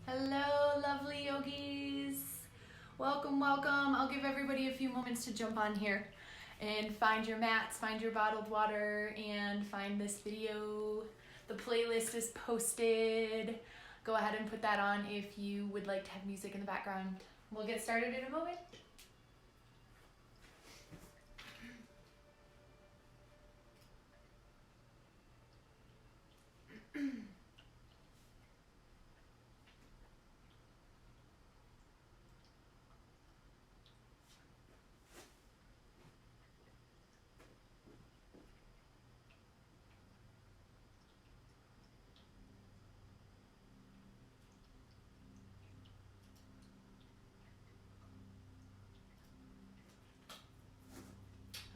Hello, lovely yogis. Welcome, welcome. I'll give everybody a few moments to jump on here and find your mats, find your bottled water, and find this video. The playlist is posted. Go ahead and put that on if you would like to have music in the background. We'll get started in a moment.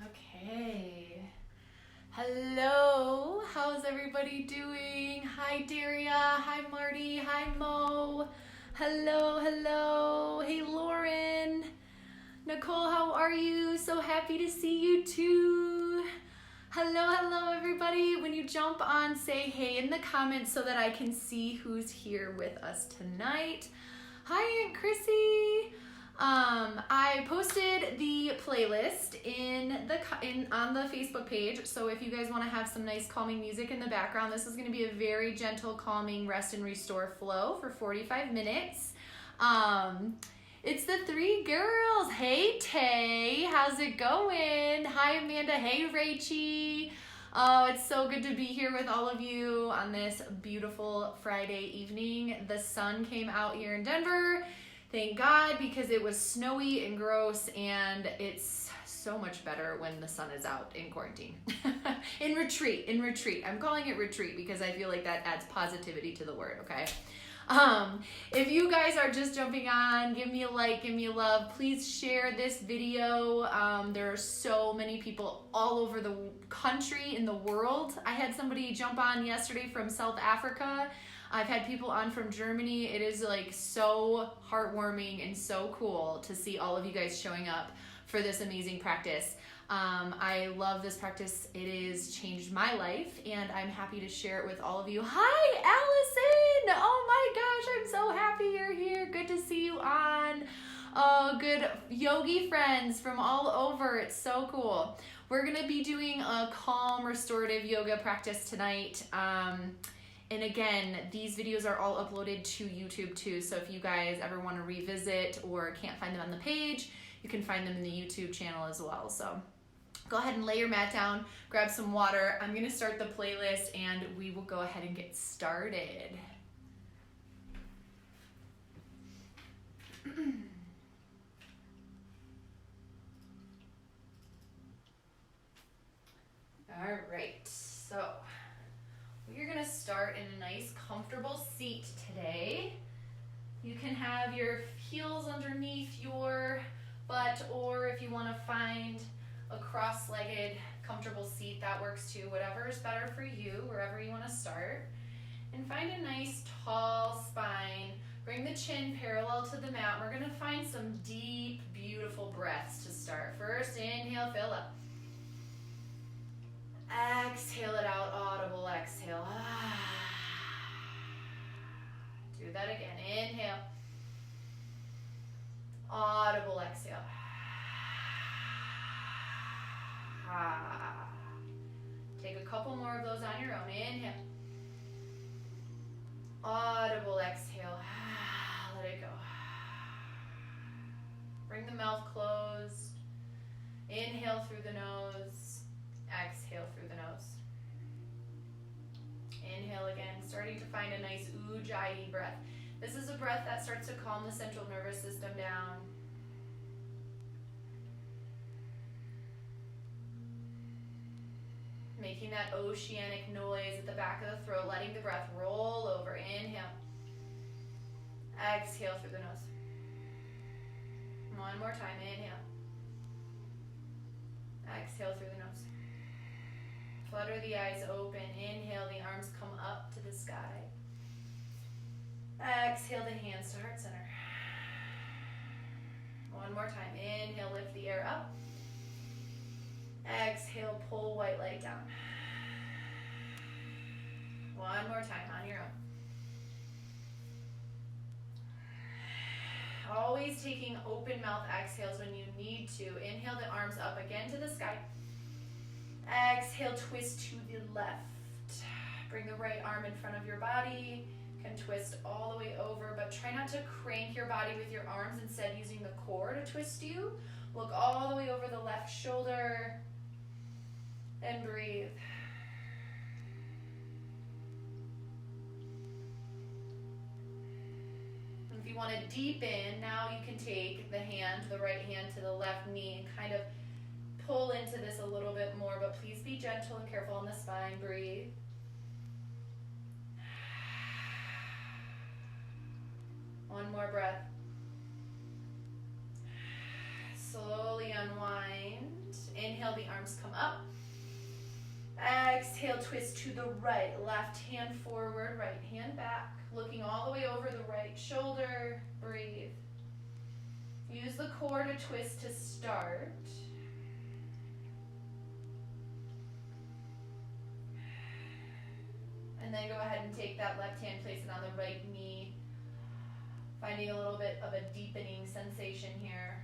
Okay. Hello, how's everybody doing? Hi Daria, hi Marty, hi Mo. Hello, hello. Hey Lauren. Nicole, how are you? So happy to see you too. Hello, hello everybody. When you jump on, say hey in the comments so that I can see who's here with us tonight. Hi Aunt Chrissy. I posted the playlist on the Facebook page, so if you guys want to have some nice calming music in the background, this is going to be a very gentle, calming rest and restore flow for 45 minutes. It's the three girls. Hey Tay, how's it going? Hi Amanda. Hey Rachie. Oh, it's so good to be here with all of you on this beautiful Friday evening. The sun came out here in Denver. Thank God, because it was snowy and gross, and it's so much better when the sun is out in quarantine. in retreat. I'm calling it retreat because I feel like that adds positivity to the word, okay? If you guys are just jumping on, give me a like, give me a love. Please share this video. There are so many people all over the country, in the world. I had somebody jump on yesterday from South Africa. I've had people on from Germany. It is like so heartwarming and so cool to see all of you guys showing up for this amazing practice. I love this practice. It has changed my life and I'm happy to share it with all of you. Hi, Allison! Oh my gosh, I'm so happy you're here. Good to see you on. Oh, good yogi friends from all over. It's so cool. We're gonna be doing a calm restorative yoga practice tonight. And again, these videos are all uploaded to YouTube too, so if you guys ever want to revisit or can't find them on the page, you can find them in the YouTube channel as well. So go ahead and lay your mat down, grab some water. I'm going to start the playlist and we will go ahead and get started. All right, so we're gonna start in a nice comfortable seat today. You can have your heels underneath your butt, or if you wanna find a cross-legged comfortable seat, that works too. Whatever is better for you, wherever you wanna start. And find a nice tall spine. Bring the chin parallel to the mat. We're gonna find some deep, beautiful breaths to start. First, inhale, fill up. Exhale it out, audible exhale. Do that again. Inhale. Audible exhale. Take a couple more of those on your own. Inhale. Audible exhale. Let it go. Bring the mouth closed. Inhale through the nose. Exhale through the nose. Inhale again, starting to find a nice Ujjayi breath. This is a breath that starts to calm the central nervous system down. Making that oceanic noise at the back of the throat, letting the breath roll over. Inhale. Exhale through the nose. One more time, inhale. Exhale through the nose. Flutter the eyes open. Inhale, the arms come up to the sky. Exhale, the hands to heart center. One more time. Inhale, lift the air up. Exhale, pull white light down. One more time on your own. always taking open mouth exhales when you need to. Inhale the arms up again to the sky. Exhale, twist to the left. Bring the right arm in front of your body. You can twist all the way over, but try not to crank your body with your arms, instead using the core to twist you. Look all the way over the left shoulder and breathe. If you want to deepen, now you can take the right hand to the left knee and kind of pull into this a little bit more, but please be gentle and careful on the spine. Breathe. One more breath. Slowly unwind. Inhale, the arms come up. Exhale, twist to the right. Left hand forward, right hand back. Looking all the way over the right shoulder. Breathe. Use the core to twist to start. And then go ahead and take that left hand, place it on the right knee. Finding a little bit of a deepening sensation here.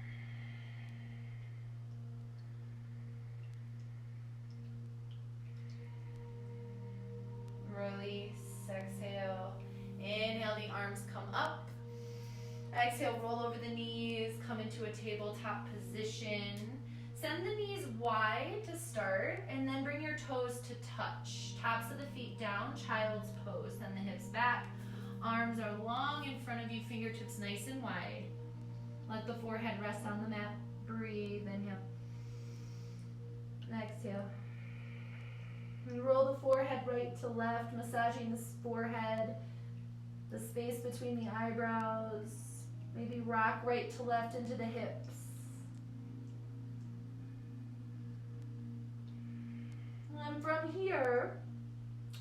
Release, exhale. Inhale, the arms come up. Exhale, roll over the knees, come into a tabletop position. Send the knees wide to start, and then bring your toes to touch. Tops of the feet down, child's pose. Send the hips back. Arms are long in front of you, fingertips nice and wide. Let the forehead rest on the mat. Breathe, inhale. Exhale. And roll the forehead right to left, massaging the forehead, the space between the eyebrows. Maybe rock right to left into the hips. And from here,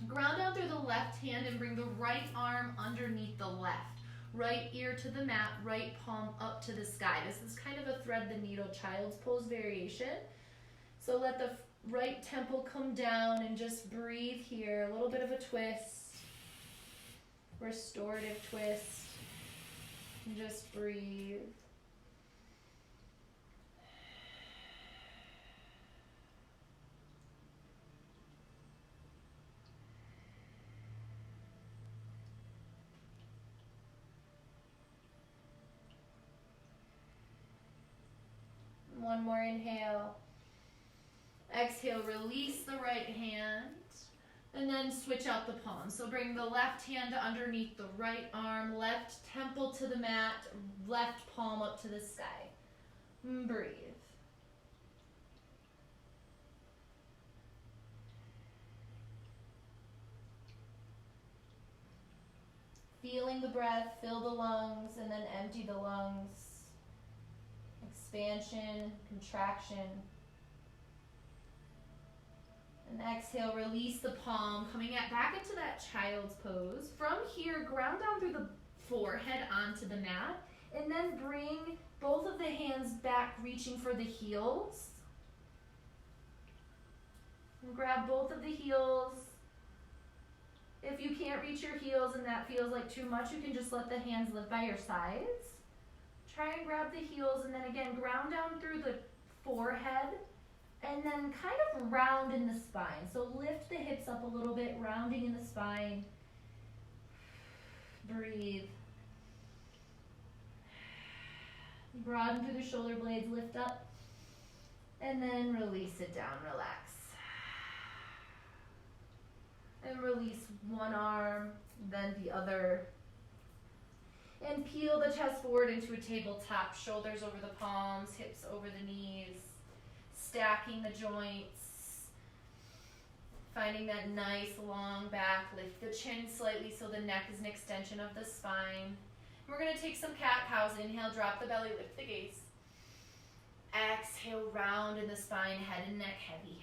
ground down through the left hand and bring the right arm underneath the left. Right ear to the mat, right palm up to the sky. This is kind of a thread the needle child's pose variation. So let the right temple come down and just breathe here. A little bit of a twist, restorative twist. And just breathe. One more inhale. Exhale, release the right hand. And then switch out the palms. So bring the left hand underneath the right arm, left temple to the mat, left palm up to the sky. Breathe. Feeling the breath, fill the lungs, and then empty the lungs. Expansion, contraction. And exhale, release the palm, coming back into that child's pose. From here, ground down through the forehead onto the mat, and then bring both of the hands back, reaching for the heels. And grab both of the heels. If you can't reach your heels and that feels like too much, you can just let the hands live by your sides. Try and grab the heels, and then again, ground down through the forehead. And then kind of round in the spine. So lift the hips up a little bit, rounding in the spine. Breathe. Broaden through the shoulder blades, lift up. And then release it down, relax. And release one arm, then the other. And peel the chest forward into a tabletop, shoulders over the palms, hips over the knees. Stacking the joints, finding that nice long back. Lift the chin slightly so the neck is an extension of the spine. We're going to take some cat-cows. Inhale, drop the belly, lift the gaze. Exhale, round in the spine, head and neck heavy.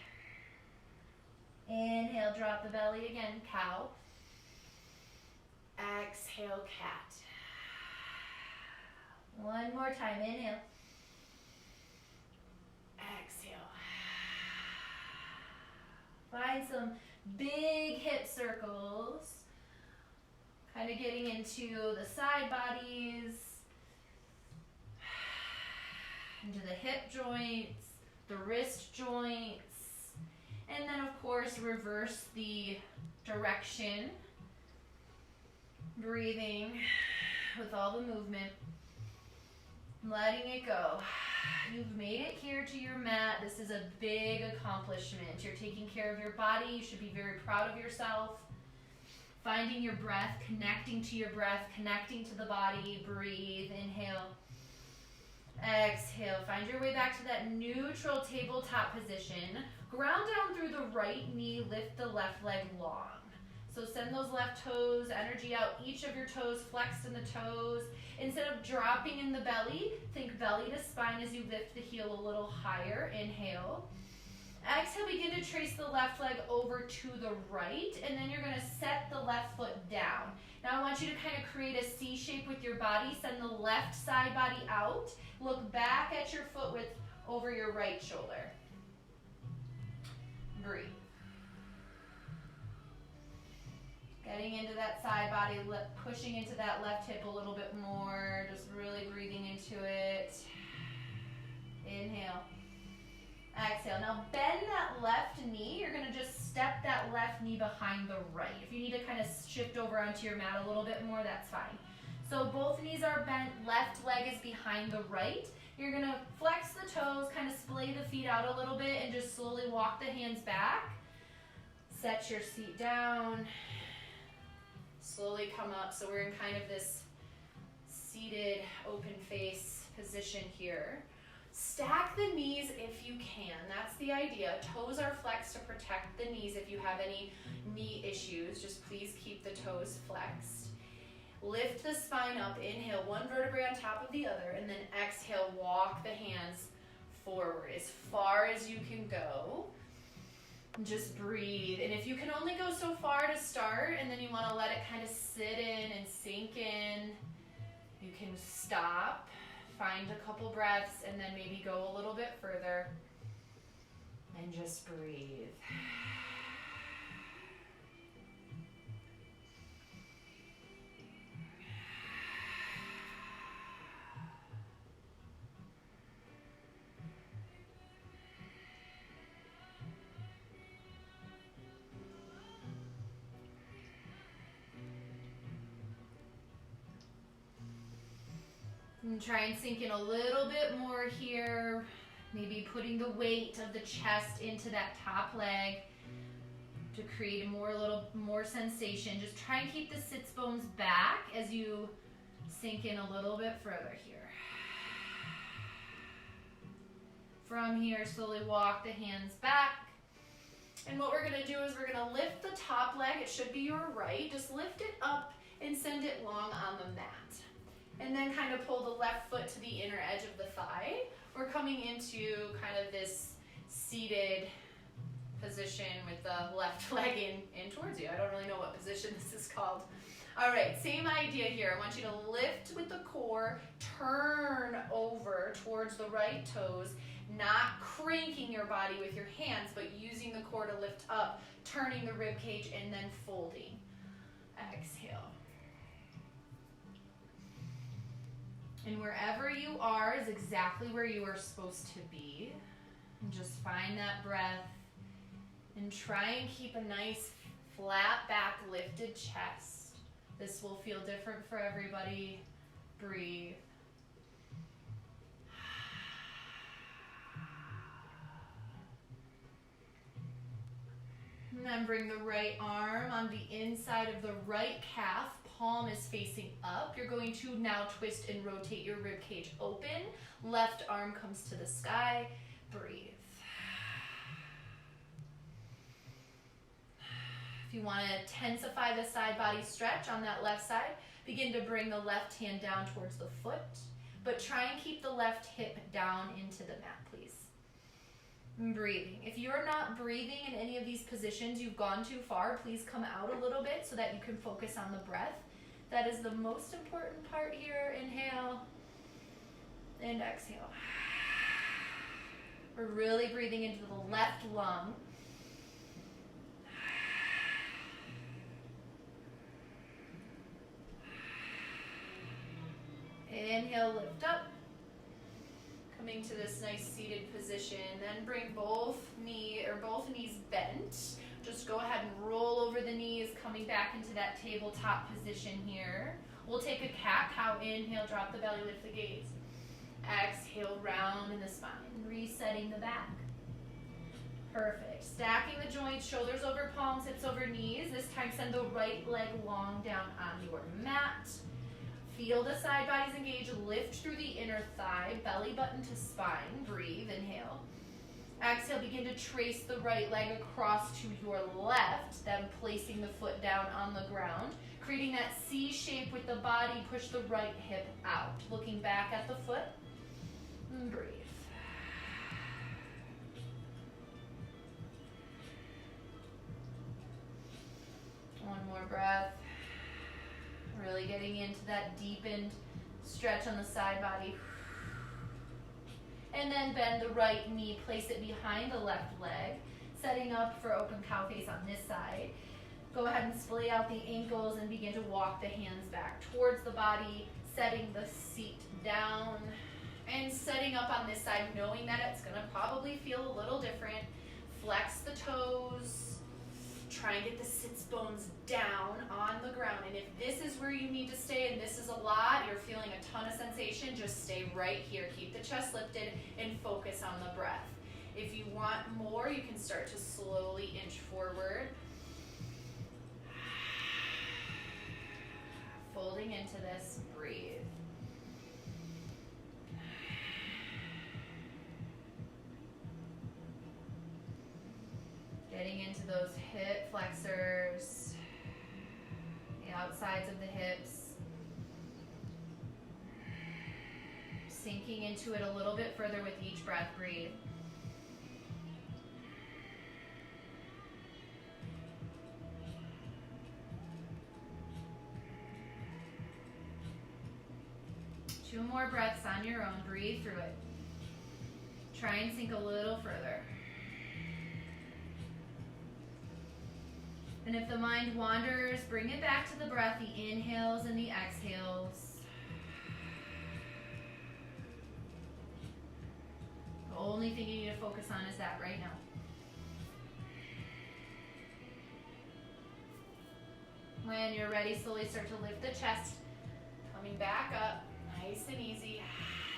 Inhale, drop the belly again, cow. Exhale, cat. One more time, inhale. Exhale. Find some big hip circles. Kind of getting into the side bodies. into the hip joints, the wrist joints, and then of course reverse the direction, breathing with all the movement, letting it go. You've made it here to your mat. This is a big accomplishment. You're taking care of your body. You should be very proud of yourself. Finding your breath, connecting to your breath, connecting to the body. Breathe, inhale, exhale. Find your way back to that neutral tabletop position. Ground down through the right knee, lift the left leg long. So send those left toes, energy out each of your toes, flexed in the toes. Instead of dropping in the belly, think belly to spine as you lift the heel a little higher. Inhale. Exhale, begin to trace the left leg over to the right, and then you're gonna set the left foot down. Now I want you to kind of create a C shape with your body. Send the left side body out. Look back at your foot width over your right shoulder. Breathe. Getting into that side body, pushing into that left hip a little bit more, just really breathing into it. Inhale. Exhale. Now bend that left knee. You're going to just step that left knee behind the right. If you need to kind of shift over onto your mat a little bit more, that's fine. So both knees are bent, left leg is behind the right. You're going to flex the toes, kind of splay the feet out a little bit, and just slowly walk the hands back. Set your seat down. Slowly come up. So we're in kind of this seated open face position here. Stack the knees if you can. That's the idea. Toes are flexed to protect the knees. If you have any knee issues, just please keep the toes flexed. Lift the spine up. Inhale, one vertebrae on top of the other, and then exhale, walk the hands forward as far as you can go. Just breathe. And if you can only go so far to start, and then you want to let it kind of sit in and sink in, you can stop. Find a couple breaths and then maybe go a little bit further and just breathe. And try and sink in a little bit more here. Maybe putting the weight of the chest into that top leg to create a little more sensation. Just try and keep the sits bones back as you sink in a little bit further here. From here, slowly walk the hands back. And what we're gonna do is we're gonna lift the top leg. It should be your right. Just lift it up and send it long on the mat. And then kind of pull the left foot to the inner edge of the thigh. We're coming into kind of this seated position with the left leg in towards you. I don't really know what position this is called. All right, same idea here. I want you to lift with the core, turn over towards the right toes, not cranking your body with your hands, but using the core to lift up, turning the rib cage, and then folding. Exhale. And wherever you are is exactly where you are supposed to be. And just find that breath and try and keep a nice flat back, lifted chest. This will feel different for everybody. Breathe. And then bring the right arm on the inside of the right calf. Palm is facing up. You're going to now twist and rotate your rib cage open. Left arm comes to the sky. Breathe. If you want to intensify the side body stretch on that left side, begin to bring the left hand down towards the foot, but try and keep the left hip down into the mat, please. And breathing. If you're not breathing in any of these positions, you've gone too far, please come out a little bit so that you can focus on the breath. That is the most important part here. Inhale and exhale. We're really breathing into the left lung. Inhale, lift up. Coming to this nice seated position. Then bring both knees bent. Just go ahead and roll over the knees, coming back into that tabletop position here. We'll take a cat-cow. Inhale, drop the belly, lift the gaze. Exhale, round in the spine, resetting the back. Perfect. Stacking the joints, shoulders over palms, hips over knees. This time send the right leg long down on your mat. Feel the side bodies engage. Lift through the inner thigh, belly button to spine. Breathe, inhale. Exhale, begin to trace the right leg across to your left, then placing the foot down on the ground. Creating that C shape with the body, push the right hip out. Looking back at the foot, and breathe. One more breath. Really getting into that deepened stretch on the side body. And then bend the right knee, place it behind the left leg, setting up for open cow face on this side. Go ahead and splay out the ankles and begin to walk the hands back towards the body, setting the seat down and setting up on this side, knowing that it's gonna probably feel a little different. Flex the toes, try and get the sits bones down on the ground. And if this is where you need to stay and this is a lot, you're feeling a ton of sensation, just stay right here. Keep the chest lifted and focus on the breath. If you want more, you can start to slowly inch forward. Folding into this, breathe. Getting into those hip flexors, the outsides of the hips. Sinking into it a little bit further with each breath, breathe. Two more breaths on your own, breathe through it. Try and sink a little further. And if the mind wanders, bring it back to the breath, the inhales and the exhales. The only thing you need to focus on is that right now. When you're ready, slowly start to lift the chest, coming back up, nice and easy.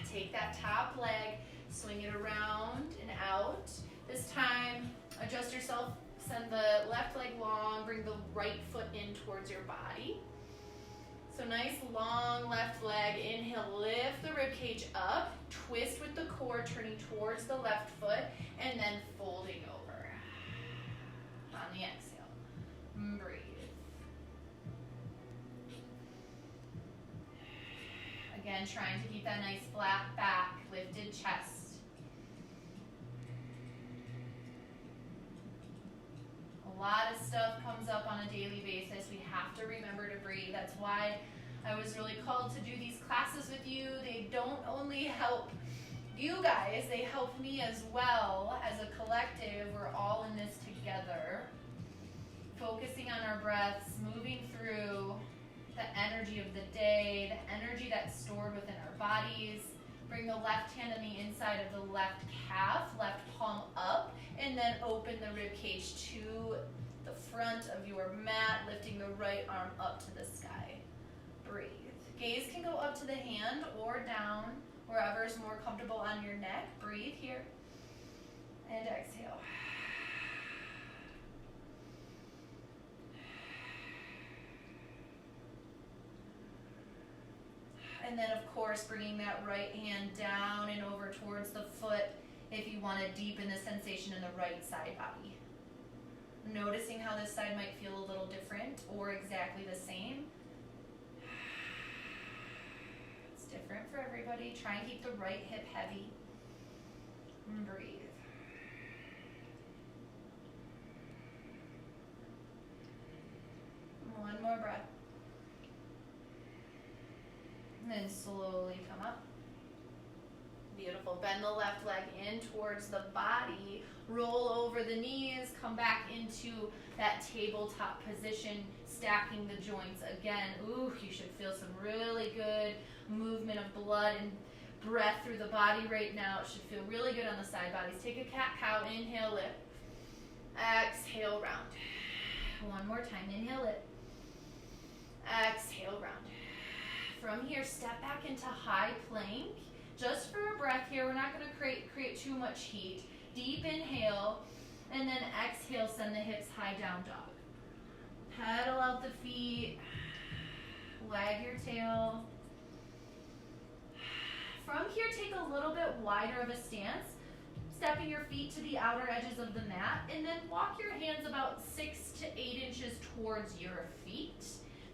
Take that top leg, swing it around and out. This time, adjust yourself. Send the left leg long, bring the right foot in towards your body. So nice long left leg. Inhale, lift the rib cage up, twist with the core, turning towards the left foot, and then folding over. On the exhale, breathe. Again, trying to keep that nice flat back, lifted chest. A lot of stuff comes up on a daily basis. We have to remember to breathe. That's why I was really called to do these classes with you. They don't only help you guys, they help me as well. As a collective, we're all in this together. Focusing on our breaths, moving through the energy of the day, the energy that's stored within our bodies. Bring the left hand on the inside of the left calf, left palm up, and then open the rib cage to the front of your mat, lifting the right arm up to the sky. Breathe. Gaze can go up to the hand or down, wherever is more comfortable on your neck. Breathe here, and exhale. And then, of course, bringing that right hand down and over towards the foot if you want to deepen the sensation in the right side body. Noticing how this side might feel a little different or exactly the same. It's different for everybody. Try and keep the right hip heavy. And breathe. One more breath. And then slowly come up. Beautiful. Bend the left leg in towards the body. Roll over the knees. Come back into that tabletop position. Stacking the joints again. Ooh, you should feel some really good movement of blood and breath through the body right now. It should feel really good on the side bodies. Take a cat-cow, inhale, lift. Exhale, round. One more time, inhale, lift. Exhale, round. From here, step back into high plank. Just for a breath here, we're not going to create too much heat. Deep inhale, and then exhale, send the hips high, down dog. Pedal out the feet, wag your tail. From here, take a little bit wider of a stance, stepping your feet to the outer edges of the mat, and then walk your hands about 6 to 8 inches towards your feet.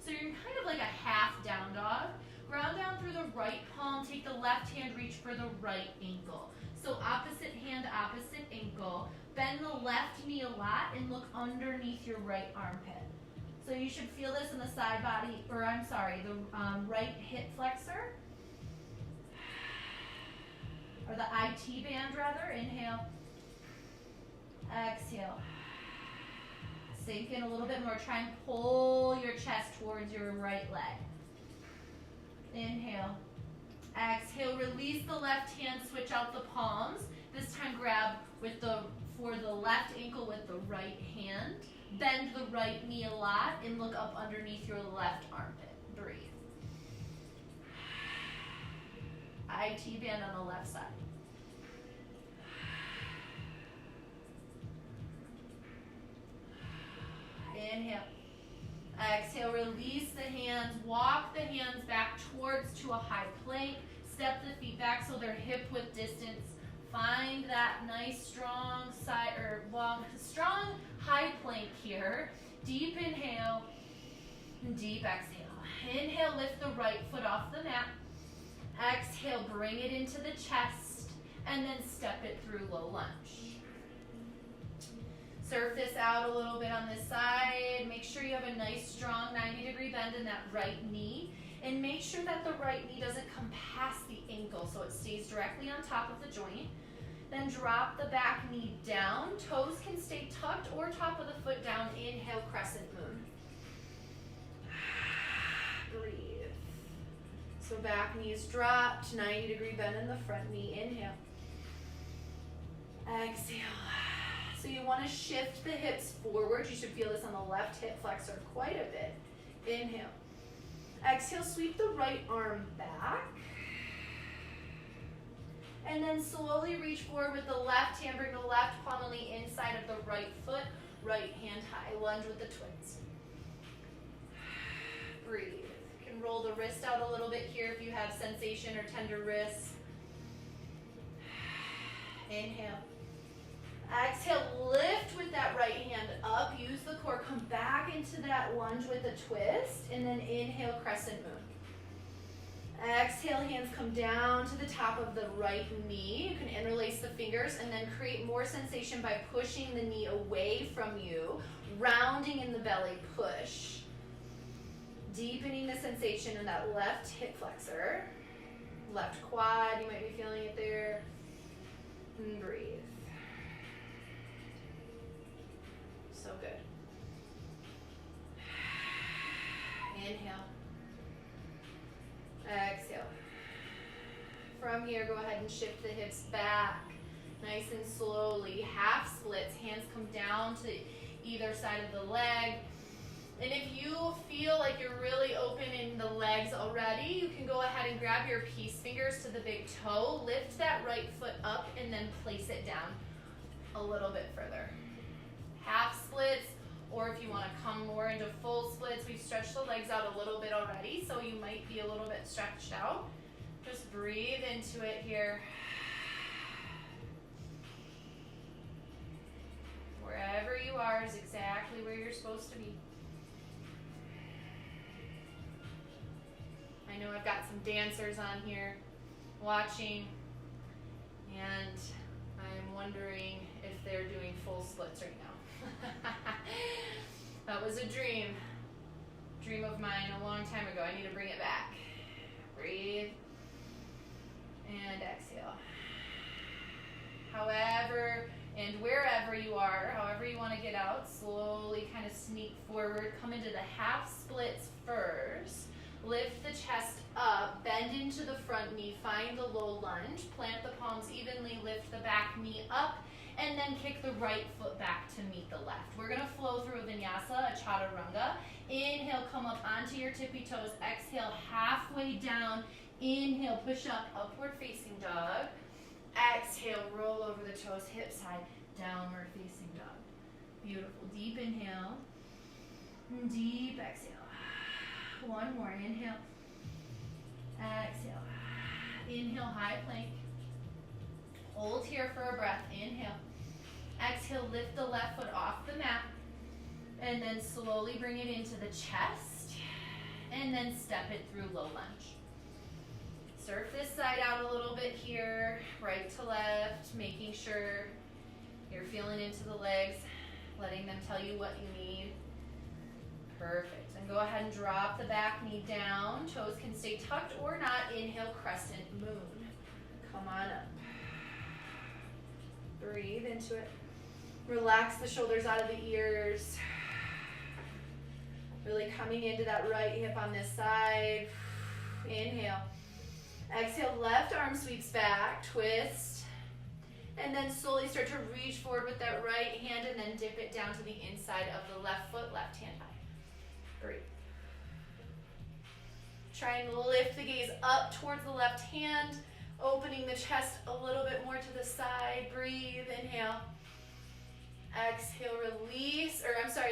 So you're kind of like a half down dog. Ground down through the right palm, take the left hand, reach for the right ankle. So opposite hand, opposite ankle. Bend the left knee a lot and look underneath your right armpit. So you should feel this in the side body, or I'm sorry, the right hip flexor. Or the IT band rather. Inhale. Exhale. Sink in a little bit more. Try and pull your chest towards your right leg. Inhale. Exhale. Release the left hand. Switch out the palms. This time grab for the left ankle with the right hand. Bend the right knee a lot and look up underneath your left armpit. Breathe. IT band on the left side. Inhale. Exhale, release the hands, walk the hands back to a high plank, step the feet back so they're hip width distance. Find that nice strong strong high plank here. Deep inhale, and deep exhale. Inhale, lift the right foot off the mat. Exhale, bring it into the chest, and then step it through low lunge. Surface out a little bit on this side. Make sure you have a nice strong 90-degree bend in that right knee. And make sure that the right knee doesn't come past the ankle so it stays directly on top of the joint. Then drop the back knee down. Toes can stay tucked or top of the foot down. Inhale, crescent moon. Breathe. So back knee is dropped. 90-degree bend in the front knee. Inhale. Exhale. So you want to shift the hips forward. You should feel this on the left hip flexor quite a bit. Inhale. Exhale, sweep the right arm back. And then slowly reach forward with the left hand. Bring the left palm on the inside of the right foot. Right hand high. Lunge with the twins. Breathe. You can roll the wrist out a little bit here if you have sensation or tender wrists. Inhale. Exhale, lift with that right hand up. Use the core. Come back into that lunge with a twist. And then inhale, crescent moon. Exhale, hands come down to the top of the right knee. You can interlace the fingers and then create more sensation by pushing the knee away from you. Rounding in the belly, push. Deepening the sensation in that left hip flexor. Left quad, you might be feeling it there. And breathe. So good. Inhale. Exhale. From here, go ahead and shift the hips back. Nice and slowly. Half splits. Hands come down to either side of the leg. And if you feel like you're really open in the legs already, you can go ahead and grab your peace fingers to the big toe. Lift that right foot up and then place it down a little bit further. Half splits, or if you want to come more into full splits, we've stretched the legs out a little bit already, so you might be a little bit stretched out. Just breathe into it here. Wherever you are is exactly where you're supposed to be. I know I've got some dancers on here watching, and I'm wondering if they're doing full splits right now. That was a dream of mine a long time ago. I need to bring it back. Breathe and exhale. However and wherever you are, however you want to get out, slowly kind of sneak forward. Come into the half splits first. lift the chest up, bend into the front knee, find the low lunge, plant the palms evenly, lift the back knee up, and then kick the right foot back to meet the left. We're gonna flow through a vinyasa, a chaturanga. Inhale, come up onto your tippy toes. Exhale, halfway down. Inhale, push up, upward facing dog. Exhale, roll over the toes, hip side, downward facing dog. Beautiful, deep inhale, deep exhale. One more, inhale, exhale. Inhale, high plank. Hold here for a breath, inhale. Exhale, lift the left foot off the mat. And then slowly bring it into the chest. And then step it through low lunge. Surf this side out a little bit here, right to left, making sure you're feeling into the legs, letting them tell you what you need. Perfect. And go ahead and drop the back knee down. Toes can stay tucked or not. Inhale, crescent moon. Come on up. Breathe into it. Relax the shoulders out of the ears. Really coming into that right hip on this side. Inhale. Exhale, left arm sweeps back, twist. And then slowly start to reach forward with that right hand and then dip it down to the inside of the left foot, left hand high. Breathe. Try and lift the gaze up towards the left hand, opening the chest a little bit more to the side. Breathe, inhale. Exhale, release,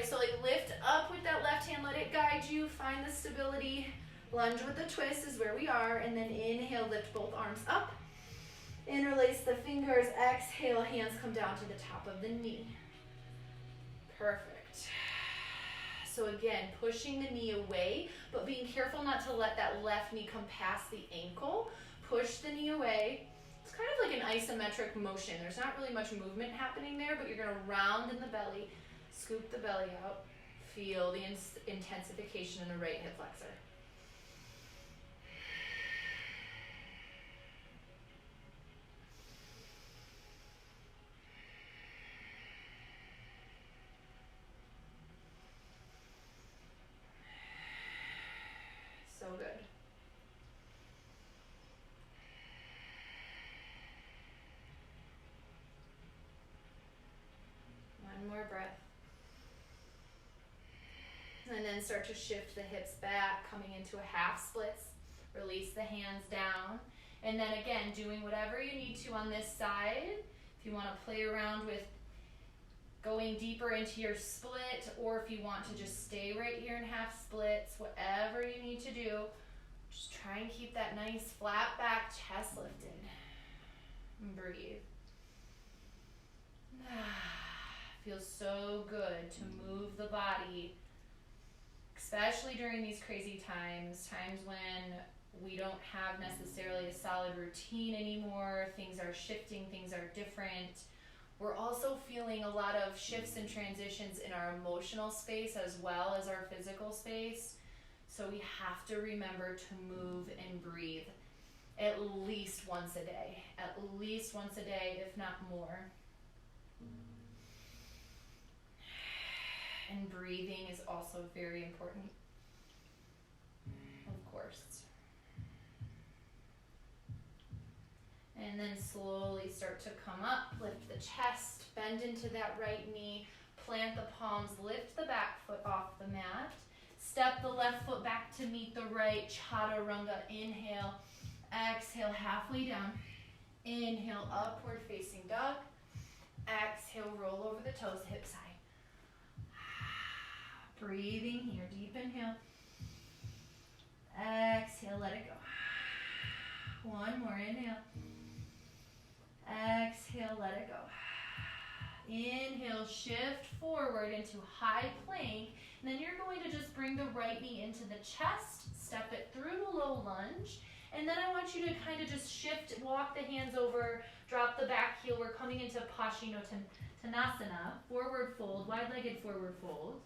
slowly lift up with that left hand, let it guide you, find the stability. Lunge with the twist is where we are, and then inhale, lift both arms up. Interlace the fingers, exhale, hands come down to the top of the knee. Perfect. So again, pushing the knee away, but being careful not to let that left knee come past the ankle. Push the knee away. It's kind of like an isometric motion. There's not really much movement happening there, but you're gonna round in the belly, scoop the belly out, feel the intensification in the right hip flexor. So good. One more breath. And then start to shift the hips back, coming into a half splits. Release the hands down. And then again, doing whatever you need to on this side. If you want to play around with going deeper into your split, or if you want to just stay right here in half splits, whatever you need to do, just try and keep that nice flat back, chest lifted. And breathe. Feels so good to move the body, especially during these crazy times when we don't have necessarily a solid routine anymore. Things are shifting, things are different. We're also feeling a lot of shifts and transitions in our emotional space as well as our physical space. So we have to remember to move and breathe at least once a day. At least once a day, if not more. And breathing is also very important, of course. And then slowly start to come up, lift the chest, bend into that right knee, plant the palms, lift the back foot off the mat, step the left foot back to meet the right, chaturanga, inhale, exhale, halfway down, inhale, upward facing dog, exhale, roll over the toes, hip side. Breathing here, deep inhale, exhale, let it go. One more, inhale. Exhale, let it go. Inhale, shift forward into high plank. And then you're going to just bring the right knee into the chest, step it through the low lunge. And then I want you to kind of just shift, walk the hands over, drop the back heel. We're coming into Paschimottanasana, forward fold, wide-legged forward fold.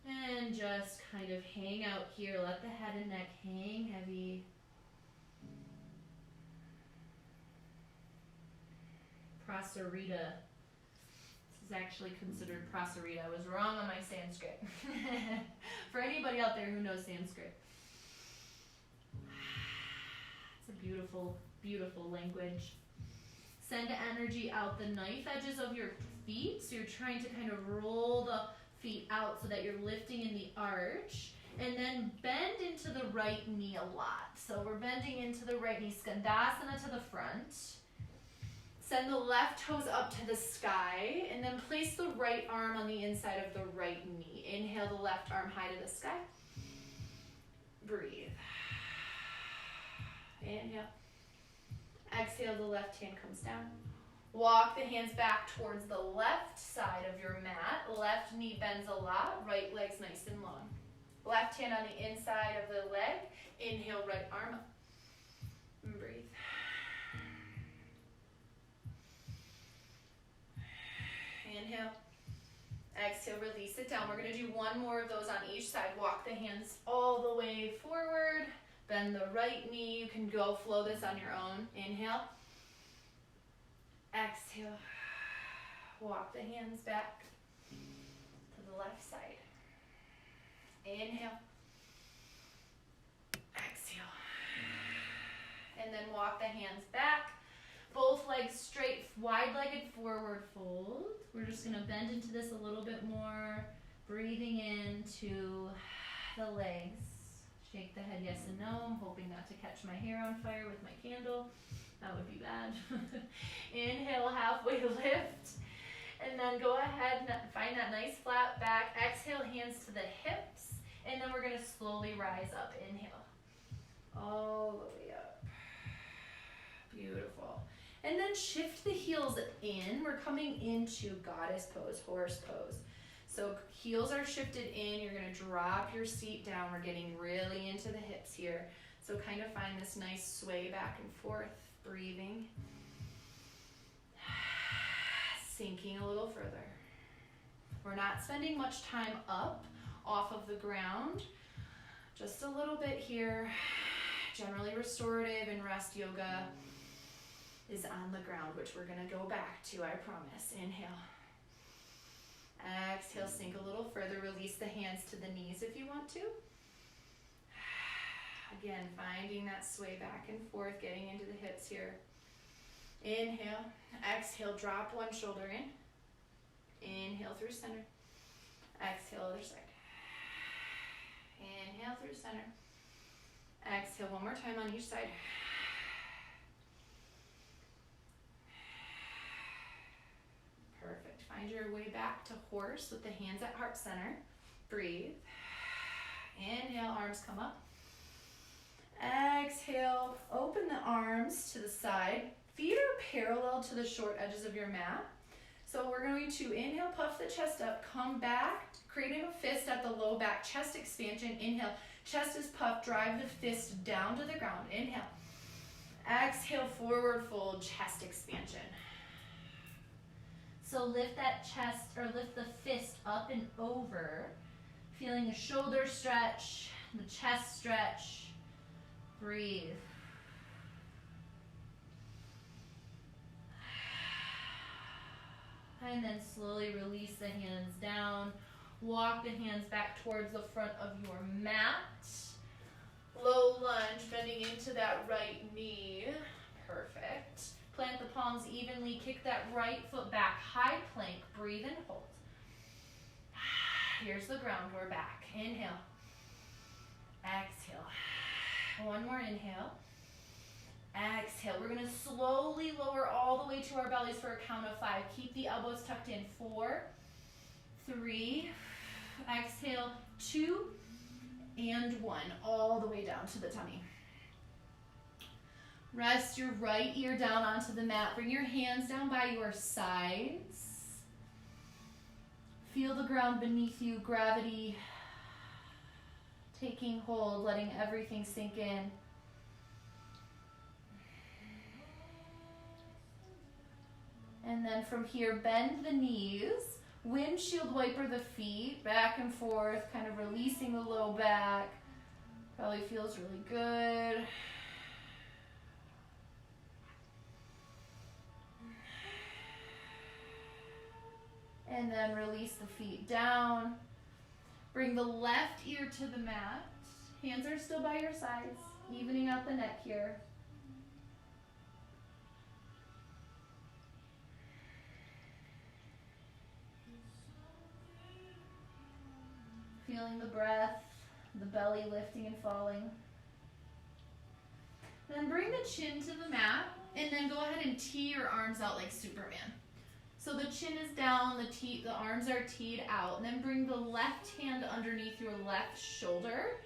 And just kind of hang out here. Let the head and neck hang heavy. Prasarita. This This is actually considered Prasarita. I was wrong on my Sanskrit. For anybody out there who knows Sanskrit. It's a beautiful, beautiful language. Send energy out the knife edges of your feet. So you're trying to kind of roll the feet out so that you're lifting in the arch. And then bend into the right knee a lot. So we're bending into the right knee, Skandasana to the front. Send the left toes up to the sky, and then place the right arm on the inside of the right knee. Inhale the left arm high to the sky. Breathe. Inhale. Exhale, the left hand comes down. Walk the hands back towards the left side of your mat. Left knee bends a lot, right leg's nice and long. Left hand on the inside of the leg. Inhale, right arm up. And breathe. Inhale. Exhale, release it down. We're going to do one more of those on each side. Walk the hands all the way forward. Bend the right knee. You can go flow this on your own. Inhale. Exhale. Walk the hands back to the left side. Inhale. Exhale. And then walk the hands back. Both legs straight, wide-legged forward fold. We're just going to bend into this a little bit more. Breathing into the legs. Shake the head yes and no. I'm hoping not to catch my hair on fire with my candle. That would be bad. Inhale, halfway lift. And then go ahead and find that nice flat back. Exhale, hands to the hips. And then we're going to slowly rise up. Inhale. All the way up. Beautiful. And then shift the heels in. We're coming into goddess pose, horse pose. So heels are shifted in. You're going to drop your seat down. We're getting really into the hips here. So kind of find this nice sway back and forth. Breathing. Sinking a little further. We're not spending much time up off of the ground. Just a little bit here. Generally restorative and rest yoga is on the ground, which we're going to go back to, I promise. Inhale. Exhale, sink a little further. Release the hands to the knees if you want to. Again, finding that sway back and forth, getting into the hips here. Inhale. Exhale, drop one shoulder in. Inhale through center. Exhale, other side. Inhale through center. Exhale one more time on each side. Perfect. Find your way back to horse with the hands at heart center. Breathe. Inhale, arms come up. Exhale, open the arms to the side. Feet are parallel to the short edges of your mat. So we're going to inhale, puff the chest up, come back, creating a fist at the low back, chest expansion. Inhale, chest is puffed, drive the fist down to the ground. Inhale. Exhale, forward fold, chest expansion. So lift that chest, or lift the fist up and over, feeling the shoulder stretch, the chest stretch. Breathe. And then slowly release the hands down. Walk the hands back towards the front of your mat. Low lunge, bending into that right knee. Perfect. Plant the palms evenly. Kick that right foot back. High plank. Breathe and hold. Here's the ground. We're back. Inhale. Exhale. One more inhale. Exhale. We're going to slowly lower all the way to our bellies for a count of 5. Keep the elbows tucked in. 4, 3, exhale, 2, and 1. All the way down to the tummy. Rest your right ear down onto the mat. Bring your hands down by your sides. Feel the ground beneath you. Gravity taking hold, letting everything sink in. And then from here, bend the knees, windshield wiper the feet, back and forth, kind of releasing the low back. Probably feels really good. And then release the feet down. Bring the left ear to the mat. Hands are still by your sides, evening out the neck here. Feeling the breath, the belly lifting and falling. Then bring the chin to the mat, and then go ahead and tee your arms out like Superman. So the chin is down, the arms are teed out. And then bring the left hand underneath your left shoulder.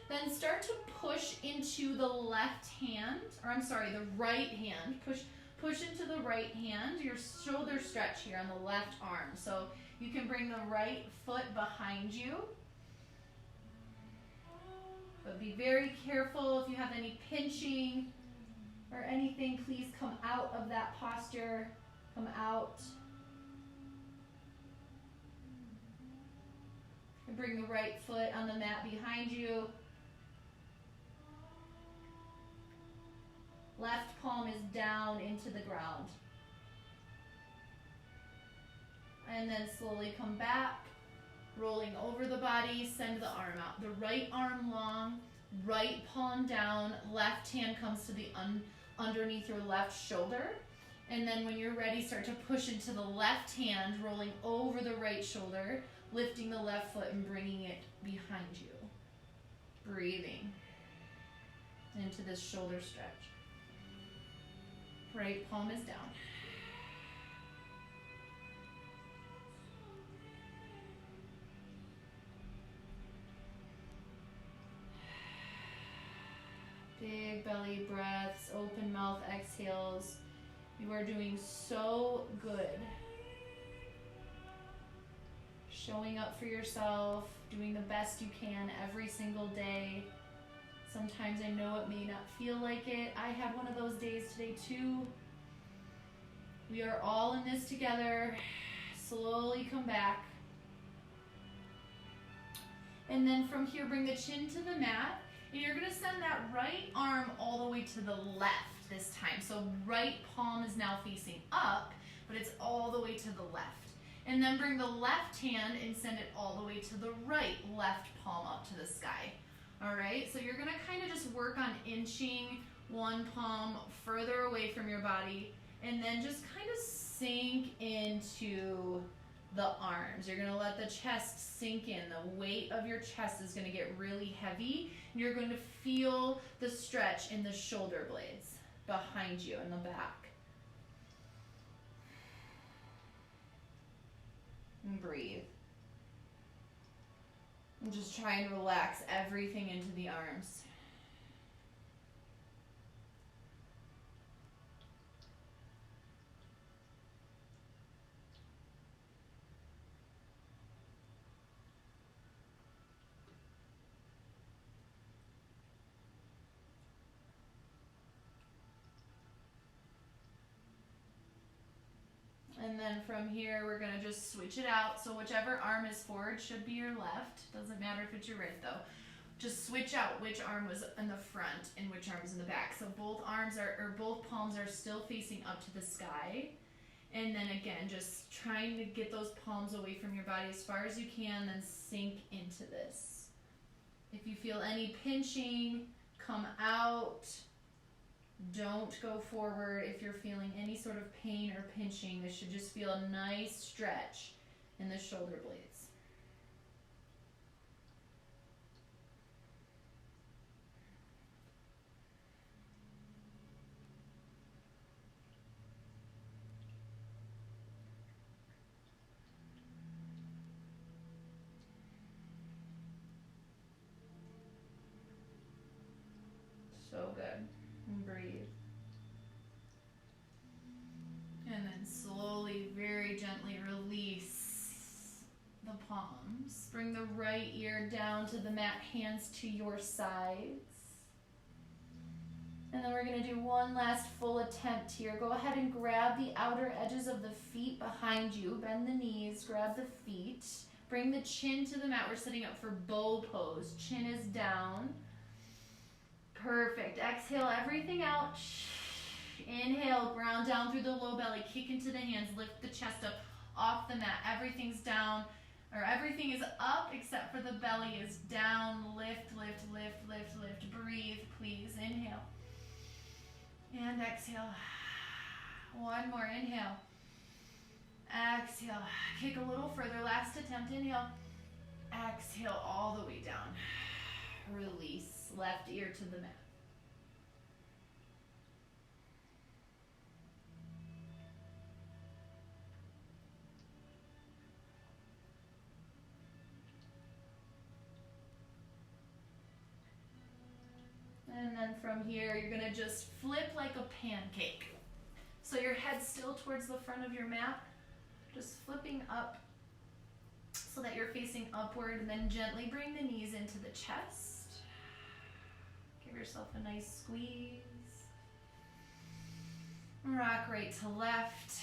Then start to push into the left hand, or I'm sorry, the right hand. Push into the right hand, your shoulder stretch here on the left arm. So you can bring the right foot behind you. But be very careful if you have any pinching or anything, please come out of that posture. Come out. And bring the right foot on the mat behind you. Left palm is down into the ground. And then slowly come back, rolling over the body, send the arm out. The right arm long, right palm down, left hand comes to the underneath your left shoulder. And then when you're ready, start to push into the left hand, rolling over the right shoulder, lifting the left foot and bringing it behind you. Breathing into this shoulder stretch. Right palm is down. Big belly breaths, open mouth exhales. You are doing so good. Showing up for yourself, doing the best you can every single day. Sometimes I know it may not feel like it. I had one of those days today too. We are all in this together. Slowly come back. And then from here, bring the chin to the mat. And you're gonna send that right arm all the way to the left this time. So right palm is now facing up, but it's all the way to the left. And then bring the left hand and send it all the way to the right, left palm up to the sky. All right, so you're gonna kind of just work on inching one palm further away from your body, and then just kind of sink into the arms. You're gonna let the chest sink in. The weight of your chest is gonna get really heavy, and you're going to feel the stretch in the shoulder blades behind you in the back. And breathe. And just try and relax everything into the arms. And then from here, we're gonna just switch it out. So whichever arm is forward should be your left. Doesn't matter if it's your right though. Just switch out which arm was in the front and which arm is in the back. So both arms are, or both palms are still facing up to the sky. And then again, just trying to get those palms away from your body as far as you can, then sink into this. If you feel any pinching, come out. Don't go forward if you're feeling any sort of pain or pinching. This should just feel a nice stretch in the shoulder blades. So good. And breathe. And then slowly, very gently release the palms. Bring the right ear down to the mat, hands to your sides. And then we're going to do one last full attempt here. Go ahead and grab the outer edges of the feet behind you. Bend the knees, grab the feet. Bring the chin to the mat. We're sitting up for bow pose. Chin is down. Perfect. Exhale everything out. Inhale, ground down through the low belly. Kick into the hands. Lift the chest up. off the mat. Everything's down, or everything is up except for the belly is down. Lift, lift, lift, lift, lift. Breathe, please. Inhale. And exhale. One more. Inhale. Exhale. Kick a little further. Last attempt. Inhale. Exhale all the way down. Release. Left ear to the mat. And then from here, you're gonna just flip like a pancake. So your head's still towards the front of your mat, just flipping up so that you're facing upward, and then gently bring the knees into the chest. Give yourself a nice squeeze. Rock right to left.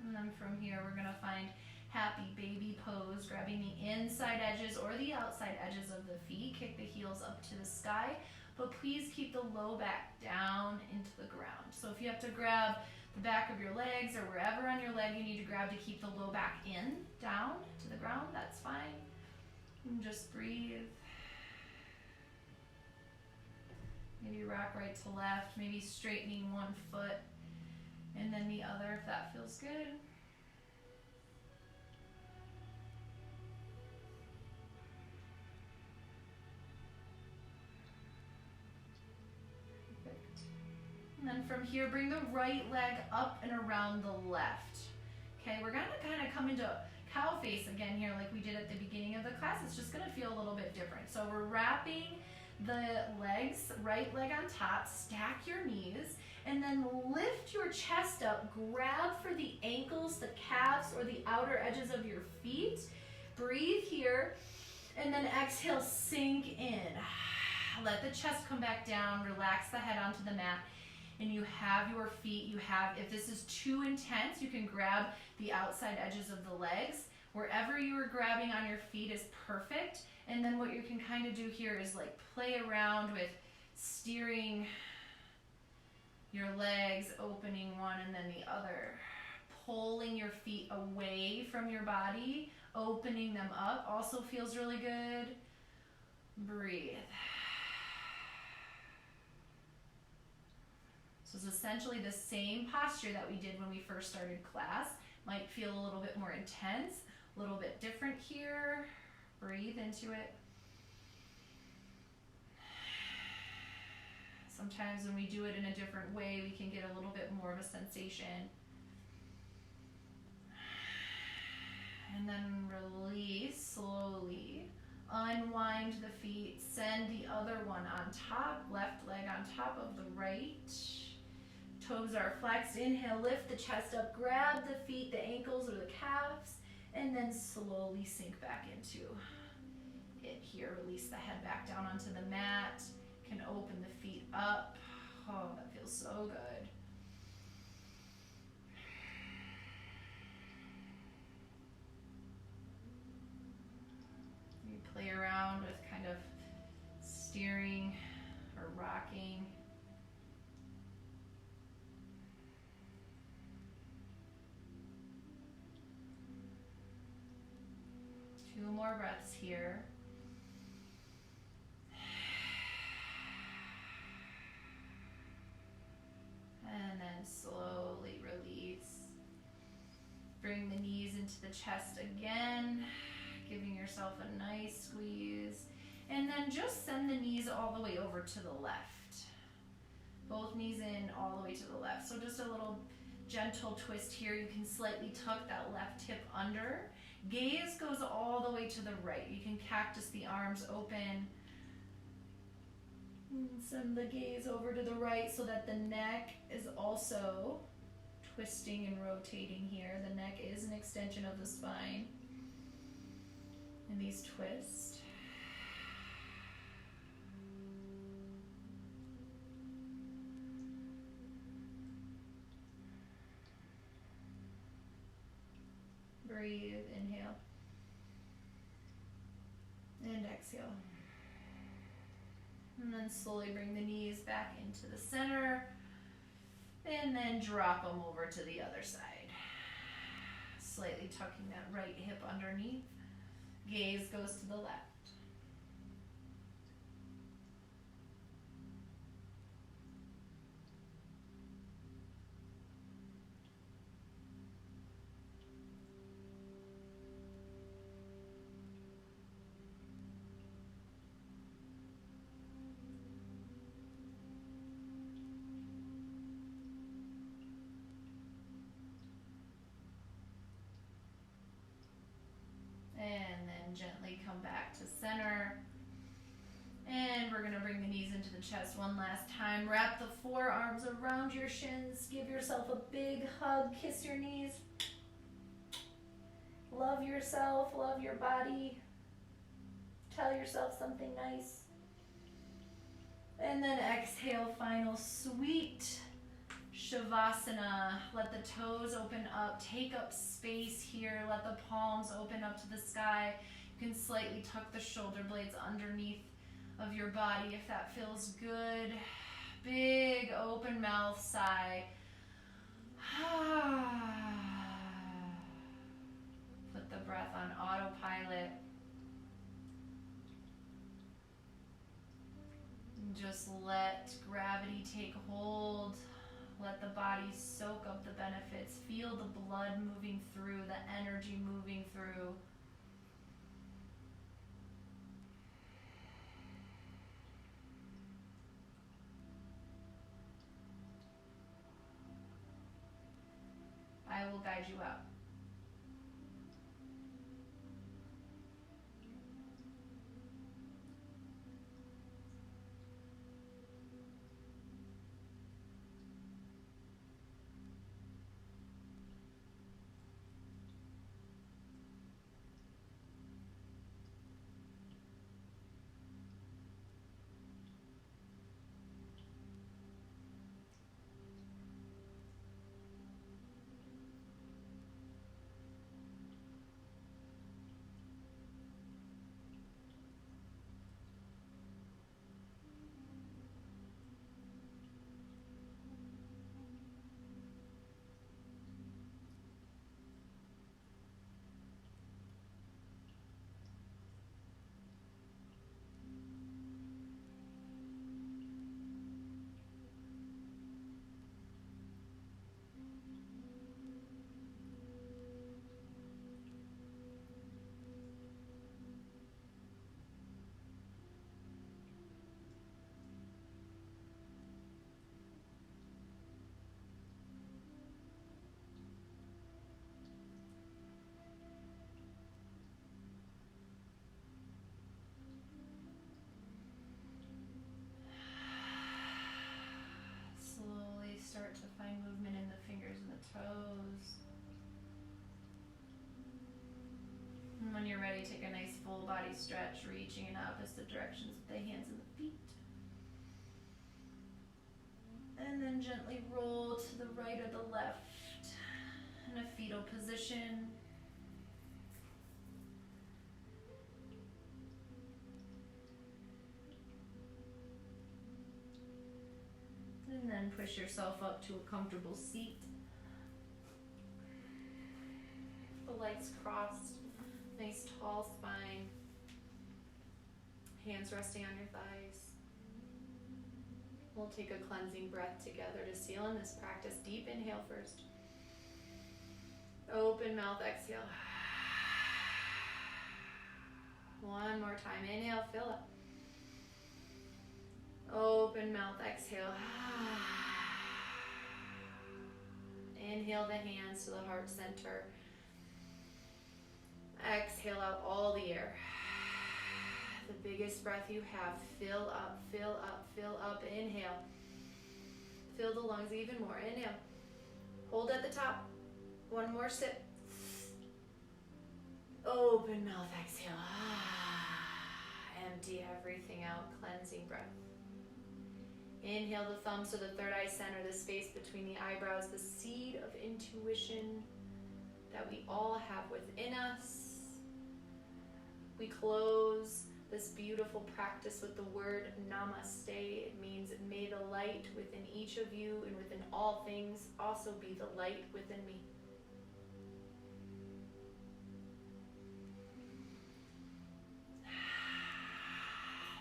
And then from here, we're gonna find happy baby pose, grabbing the inside edges or the outside edges of the feet. Kick the heels up to the sky, but please keep the low back down into the ground. So if you have to grab the back of your legs or wherever on your leg you need to grab to keep the low back in, down to the ground, that's fine. And just breathe. Maybe rock right to left, maybe straightening one foot and then the other if that feels good. Perfect. And then from here, bring the right leg up and around the left. Okay, we're gonna kind of come into cow face again here like we did at the beginning of the class. It's just gonna feel a little bit different. So we're wrapping the legs, right leg on top, stack your knees, and then lift your chest up, grab for the ankles, the calves, or the outer edges of your feet. Breathe here, and then exhale, sink in. Let the chest come back down, relax the head onto the mat, and you have your feet, if this is too intense, you can grab the outside edges of the legs. Wherever you are grabbing on your feet is perfect. And then what you can kind of do here is like play around with steering your legs, opening one and then the other. Pulling your feet away from your body, opening them up also feels really good. Breathe. So it's essentially the same posture that we did when we first started class. Might feel a little bit more intense, a little bit different here. Breathe into it. Sometimes when we do it in a different way, we can get a little bit more of a sensation. And then release slowly. Unwind the feet. Send the other one on top. Left leg on top of the right. Toes are flexed. Inhale, lift the chest up. Grab the feet, the ankles or the calves. And then slowly sink back into it here. Release the head back down onto the mat. Can open the feet up. Oh, that feels so good. You play around with kind of steering or rocking. Two more breaths here. And then slowly release. Bring the knees into the chest again, giving yourself a nice squeeze. And then just send the knees all the way over to the left. Both knees in all the way to the left. So just a little gentle twist here. You can slightly tuck that left hip under. Gaze goes all the way to the right. You can cactus the arms open. And send the gaze over to the right so that the neck is also twisting and rotating here. The neck is an extension of the spine. And these twist. Breathe, inhale. And exhale. And then slowly bring the knees back into the center. And then drop them over to the other side. Slightly tucking that right hip underneath. Gaze goes to the left. And then gently come back to center. And we're going to bring the knees into the chest one last time. Wrap the forearms around your shins. Give yourself a big hug. Kiss your knees. Love yourself. Love your body. Tell yourself something nice. And then exhale, final sweet Shavasana. Let the toes open up. Take up space here. Let the palms open up to the sky. You can slightly tuck the shoulder blades underneath of your body if that feels good. Big open mouth sigh. Put the breath on autopilot. And just let gravity take hold. Let the body soak up the benefits. Feel the blood moving through, the energy moving through. I will guide you out. Start to find movement in the fingers and the toes. And when you're ready, take a nice full body stretch, reaching in opposite directions with the hands and the feet. And then gently roll to the right or the left in a fetal position. And then push yourself up to a comfortable seat. The legs crossed, nice tall spine. Hands resting on your thighs. We'll take a cleansing breath together to seal in this practice. Deep inhale first. Open mouth, exhale. One more time. Inhale, fill up. Open mouth, exhale. Inhale the hands to the heart center. Exhale out all the air. The biggest breath you have. Fill up, fill up, fill up. Inhale. Fill the lungs even more. Inhale. Hold at the top. One more sip. Open mouth, exhale. Empty everything out. Cleansing breath. Inhale the thumbs to the third eye center, the space between the eyebrows, the seed of intuition that we all have within us. We close this beautiful practice with the word namaste. It means may the light within each of you and within all things also be the light within me.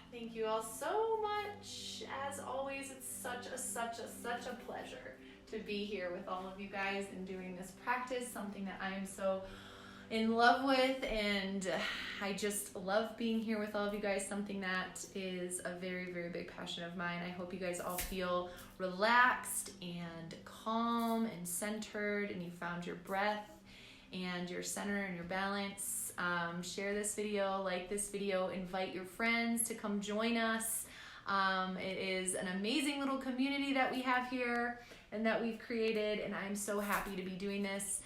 Thank you all so much. As always, it's such a pleasure to be here with all of you guys and doing this practice, something that I am so in love with, and I just love being here with all of you guys, something that is a very, very big passion of mine. I hope you guys all feel relaxed and calm and centered, and you found your breath and your center and your balance. Share this video, like this video, invite your friends to come join us. It is an amazing little community that we have here and that we've created, and I'm so happy to be doing this.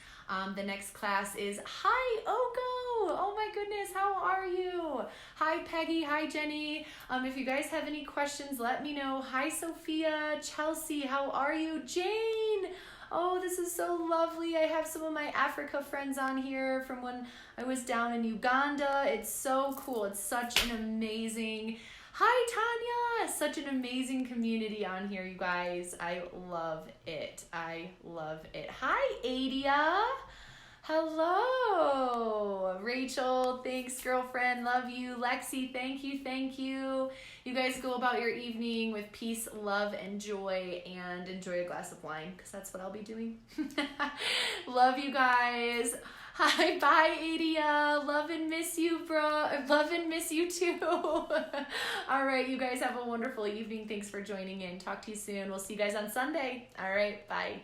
The next class is, hi Oko, oh my goodness, how are you? Hi Peggy, hi Jenny. If you guys have any questions, let me know. Hi Sophia, Chelsea, how are you? Jane, oh, this is so lovely. I have some of my Africa friends on here from when I was down in Uganda. It's so cool. It's such an amazing, hi Tanya, such an amazing community on here, you guys. I love it. I love it. Hi Adia. Hello. Rachel, thanks girlfriend. Love you. Lexi, thank you. Thank you. You guys go about your evening with peace, love, and joy, and enjoy a glass of wine, because that's what I'll be doing. Love you guys. Hi, bye, Adia. Love and miss you, bro. Love and miss you too. All right, you guys have a wonderful evening. Thanks for joining in. Talk to you soon. We'll see you guys on Sunday. All right, bye.